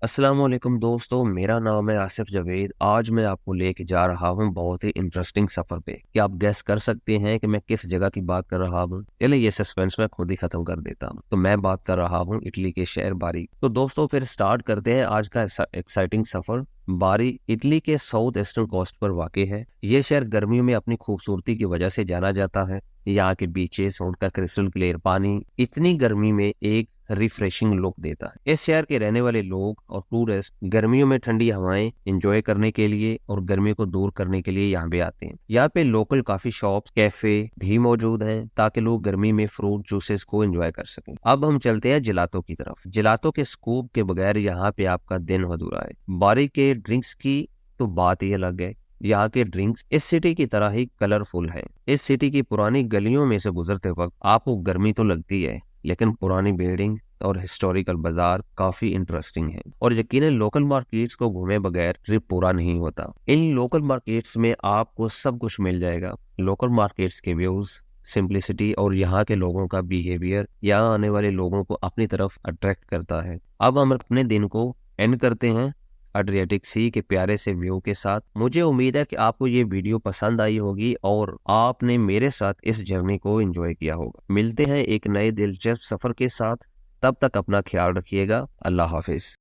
अस्सलाम वालेकुम दोस्तों, मेरा नाम है आसिफ जावेद। आज मैं आपको लेके जा रहा हूँ बहुत ही इंटरेस्टिंग सफर पे। क्या आप गैस कर सकते हैं कि मैं किस जगह की बात कर रहा हूँ? चलिए ये सस्पेंस मैं खुद ही खत्म कर देता हूँ। तो मैं बात कर रहा हूँ इटली के शहर बारी। तो दोस्तों फिर स्टार्ट करते हैं आज का एक्साइटिंग सफर। बारी इटली के साउथ ईस्टर्न कोस्ट पर वाक़ है। ये शहर गर्मियों में अपनी खूबसूरती की वजह से जाना जाता है। यहाँ के बीचेस, उनका क्रिस्टल क्लियर पानी इतनी गर्मी में एक रिफ्रेशिंग लुक देता है। इस शहर के रहने वाले लोग और टूरिस्ट गर्मियों में ठंडी हवाएं एंजॉय करने के लिए और गर्मी को दूर करने के लिए यहाँ पे आते हैं। यहाँ पे लोकल काफी शॉप्स, कैफे भी मौजूद हैं ताकि लोग गर्मी में फ्रूट जूसेस को एंजॉय कर सकें। अब हम चलते हैं जिलातो की तरफ। जिलातो के स्कूप के बगैर यहाँ पे आपका दिन अधूरा है। बारी के ड्रिंक्स की तो बात ही अलग है। यहाँ के ड्रिंक्स इस सिटी की तरह ही कलरफुल है। इस सिटी की पुरानी गलियों में से गुजरते वक्त आपको गर्मी तो लगती है, लेकिन पुरानी बिल्डिंग और हिस्टोरिकल बाजार काफी इंटरेस्टिंग है। और यकीनन लोकल मार्केट्स को घूमे बगैर ट्रिप पूरा नहीं होता। इन लोकल मार्केट्स में आपको सब कुछ मिल जाएगा। लोकल मार्केट्स के व्यूज, सिंप्लिसिटी और यहाँ के लोगों का बिहेवियर यहाँ आने वाले लोगों को अपनी तरफ अट्रैक्ट करता है। अब हम अपने दिन को एंड करते हैं एड्रियाटिक सी के प्यारे से व्यू के साथ। मुझे उम्मीद है कि आपको ये वीडियो पसंद आई होगी और आपने मेरे साथ इस जर्नी को एंजॉय किया होगा। मिलते हैं एक नए दिलचस्प सफर के साथ। तब तक अपना ख्याल रखिएगा। अल्लाह हाफिज।